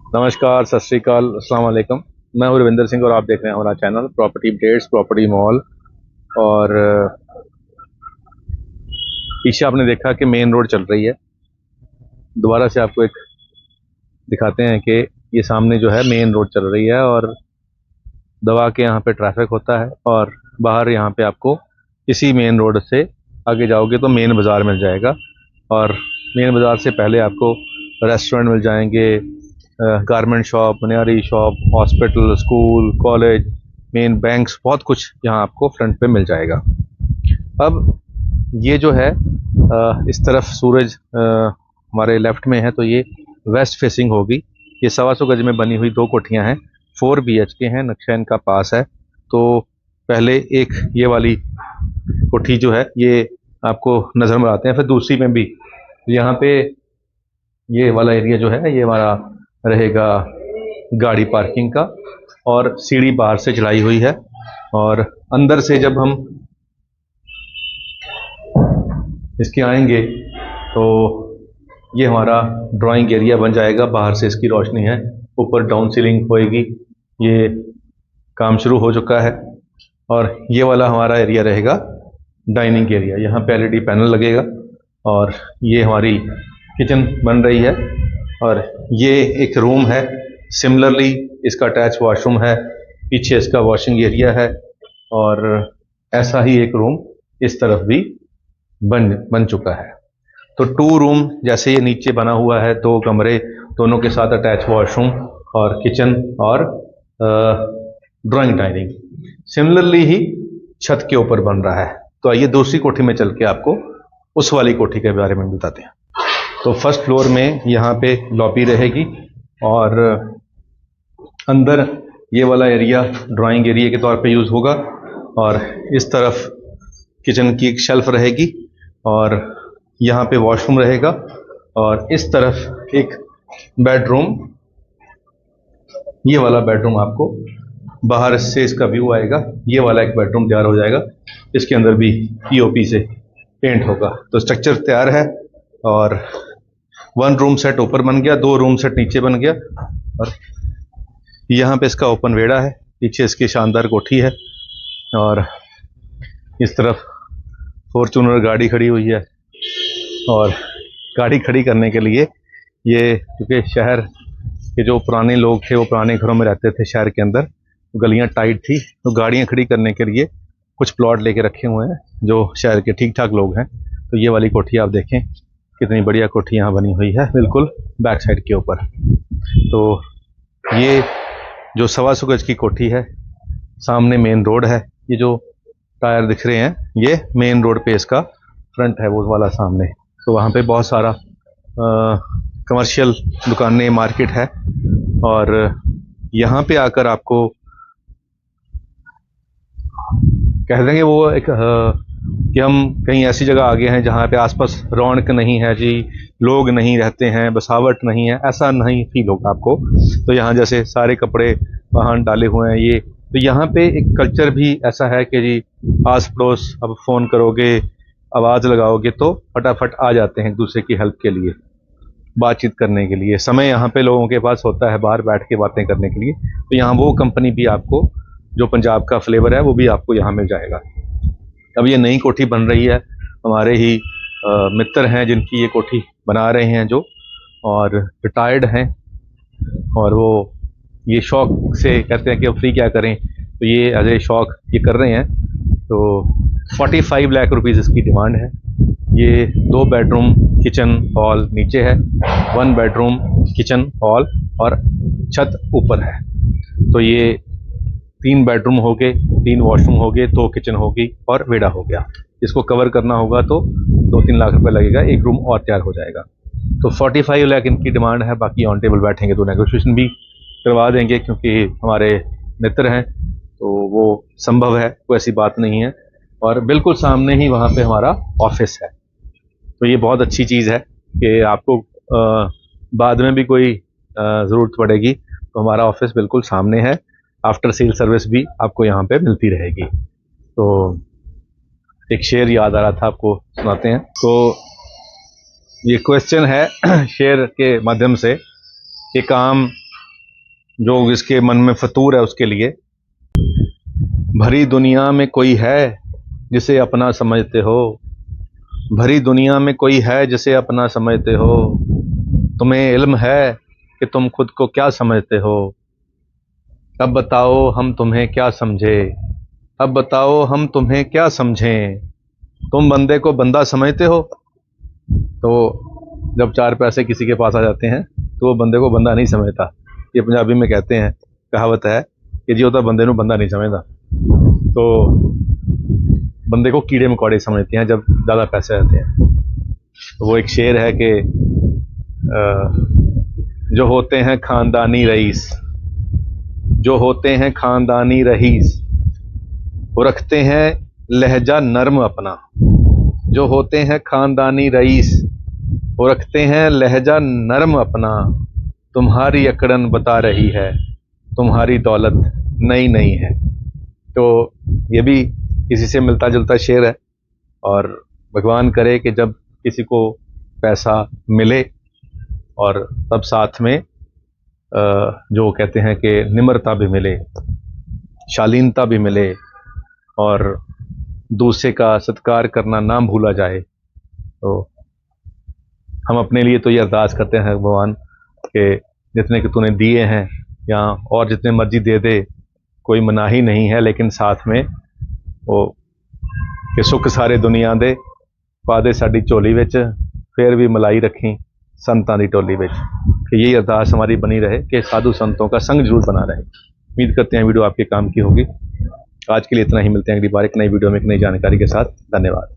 नमस्कार, सत श्रीकाल, अस्सलाम वालेकुम। मैं हूं रविंदर सिंह और आप देख रहे हैं हमारा channel property updates, property mall. और पीछे आपने देखा कि मेन रोड चल रही है। दोबारा से आपको एक दिखाते हैं कि ये सामने जो है मेन रोड चल रही है और दबा के यहाँ पे ट्रैफिक होता है। और बाहर यहाँ पे आपको इसी मेन रोड से आगे जाओगे तो मेन बाज़ार मिल जाएगा। और मेन बाज़ार से पहले आपको रेस्टोरेंट मिल जाएंगे, garment shop, Maniyari shop, hospital, school, college, main banks, बहुत कुछ यहाँ आपको फ्रंट पे मिल जाएगा। अब ये जो है इस तरफ सूरज हमारे लेफ्ट में है तो ये वेस्ट फेसिंग होगी। ये 125 गज में बनी हुई 2 कोठियाँ हैं, 4 BHK हैं, नक्शा इनका पास है। तो पहले एक ये वाली कोठी जो है ये आपको नज़र में आते हैं, फिर दूसरी में भी यहाँ पे ये वाला एरिया जो है ये हमारा रहेगा गाड़ी पार्किंग का। और सीढ़ी बाहर से चढ़ाई हुई है और अंदर से जब हम इसके आएंगे तो ये हमारा ड्राइंग एरिया बन जाएगा। बाहर से इसकी रोशनी है, ऊपर डाउन सीलिंग होएगी, ये काम शुरू हो चुका है। और ये वाला हमारा एरिया रहेगा डाइनिंग एरिया, यहाँ पे LED पैनल लगेगा। और ये हमारी किचन बन रही है और ये एक रूम है। सिमिलरली इसका अटैच वॉशरूम है, पीछे इसका वॉशिंग एरिया है और ऐसा ही एक रूम इस तरफ भी बन चुका है। तो 2 रूम जैसे ये नीचे बना हुआ है, 2 कमरे, दोनों के साथ अटैच वॉशरूम और किचन और ड्राइंग डाइनिंग सिमिलरली ही छत के ऊपर बन रहा है। तो आइए दूसरी कोठी में चल के आपको उस वाली कोठी के बारे में बताते हैं। तो फर्स्ट फ्लोर में यहाँ पे लॉबी रहेगी और अंदर ये वाला एरिया ड्राइंग एरिया के तौर पे यूज़ होगा। और इस तरफ किचन की एक शेल्फ रहेगी और यहाँ पे वॉशरूम रहेगा। और इस तरफ एक बेडरूम, ये वाला बेडरूम आपको बाहर से इसका व्यू आएगा। ये वाला एक बेडरूम तैयार हो जाएगा, इसके अंदर भी POP से पेंट होगा। तो स्ट्रक्चर तैयार है और 1 रूम सेट ऊपर बन गया, 2 रूम सेट नीचे बन गया। और यहाँ पे इसका ओपन वेड़ा है, पीछे इसकी शानदार कोठी है और इस तरफ फॉर्चूनर गाड़ी खड़ी हुई है। और गाड़ी खड़ी करने के लिए ये, क्योंकि शहर के जो पुराने लोग थे वो पुराने घरों में रहते थे शहर के अंदर, गलियां टाइट थी, तो गाड़ियां खड़ी करने के लिए कुछ प्लॉट लेके रखे हुए हैं जो शहर के ठीक ठाक लोग हैं। तो ये वाली कोठी आप देखें, कितनी बढ़िया कोठी यहाँ बनी हुई है, बिल्कुल बैक साइड के ऊपर। तो ये जो 125 गज की कोठी है, सामने मेन रोड है। ये जो टायर दिख रहे हैं ये मेन रोड पे इसका फ्रंट है, वो वाला सामने। तो वहाँ पे बहुत सारा कमर्शियल दुकानें, मार्केट है। और यहाँ पे आकर आपको कह देंगे वो एक कि हम कहीं ऐसी जगह आ गए हैं जहाँ पे आसपास रौनक नहीं है जी, लोग नहीं रहते हैं, बसावट नहीं है, ऐसा नहीं फील होगा आपको। तो यहाँ जैसे सारे कपड़े वहाँ डाले हुए हैं ये, तो यहाँ पे एक कल्चर भी ऐसा है कि जी आस पड़ोस अब फ़ोन करोगे, आवाज़ लगाओगे तो फटाफट आ जाते हैं एक दूसरे की हेल्प के लिए, बातचीत करने के लिए। समय यहाँ पे लोगों के पास होता है बाहर बैठ के बातें करने के लिए। तो यहाँ वो कंपनी भी आपको, जो पंजाब का फ्लेवर है, वो भी आपको यहाँ मिल जाएगा। अब ये नई कोठी बन रही है, हमारे ही मित्र हैं जिनकी ये कोठी बना रहे हैं जो, और रिटायर्ड हैं। और वो ये शौक से कहते हैं कि अब फ्री क्या करें, तो ये एज ए शौक ये कर रहे हैं। तो 45 लाख रुपीज़ इसकी डिमांड है। ये 2 बेडरूम किचन हॉल नीचे है, 1 बेडरूम किचन हॉल और छत ऊपर है। तो ये 3 बेडरूम हो गए, 3 वॉशरूम हो गए, 2 किचन होगी और वेड़ा हो गया। इसको कवर करना होगा तो 2-3 लाख रुपए लगेगा, एक रूम और तैयार हो जाएगा। तो 45 लाख इनकी डिमांड है। बाकी ऑन टेबल बैठेंगे तो नेगोशिएशन भी करवा देंगे, क्योंकि हमारे मित्र हैं तो वो संभव है, कोई ऐसी बात नहीं है। और बिल्कुल सामने ही वहाँ पे हमारा ऑफिस है। तो ये बहुत अच्छी चीज़ है कि आपको बाद में भी कोई ज़रूरत पड़ेगी तो हमारा ऑफिस बिल्कुल सामने है। आफ्टर सेल सर्विस भी आपको यहाँ पे मिलती रहेगी। तो एक शेर याद आ रहा था, आपको सुनाते हैं। तो ये क्वेश्चन है शेर के माध्यम से कि काम जो इसके मन में फतूर है उसके लिए। भरी दुनिया में कोई है जिसे अपना समझते हो, भरी दुनिया में कोई है जिसे अपना समझते हो, तुम्हें इल्म है कि तुम खुद को क्या समझते हो। अब बताओ हम तुम्हें क्या समझे, अब बताओ हम तुम्हें क्या समझें। तुम बंदे को बंदा समझते हो। तो जब 4 पैसे किसी के पास आ जाते हैं तो वो बंदे को बंदा नहीं समझता। ये पंजाबी में कहते हैं, कहावत है कि जी होता बंदे को बंदा नहीं समझता। तो बंदे को कीड़े मकोड़े समझते हैं जब ज़्यादा पैसे आते हैं। तो वो एक शेर है कि जो होते हैं ख़ानदानी रईस, जो होते हैं ख़ानदानी रईस, वो रखते हैं लहजा नर्म अपना। जो होते हैं ख़ानदानी रईस, वो रखते हैं लहजा नर्म अपना। तुम्हारी अकड़न बता रही है, तुम्हारी दौलत नई नई है। तो ये भी किसी से मिलता जुलता शेर है। और भगवान करे कि जब किसी को पैसा मिले और तब साथ में जो कहते हैं कि निम्रता भी मिले, शालीनता भी मिले, और दूसरे का सत्कार करना ना भूला जाए। तो हम अपने लिए तो ये अरदास करते हैं भगवान कि जितने कि तूने दिए हैं या और जितने मर्जी दे दे, कोई मनाही नहीं है, लेकिन साथ में वो कि सुख सारे दुनिया दे पा दे साडी झोली विच, फिर भी मलाई रखी संतां दी टोली विच। कि यही अरदास हमारी बनी रहे कि साधु संतों का संग जरूर बना रहे। उम्मीद करते हैं वीडियो आपके काम की होगी। आज के लिए इतना ही, मिलते हैं अगली बार एक नई वीडियो में एक नई जानकारी के साथ। धन्यवाद।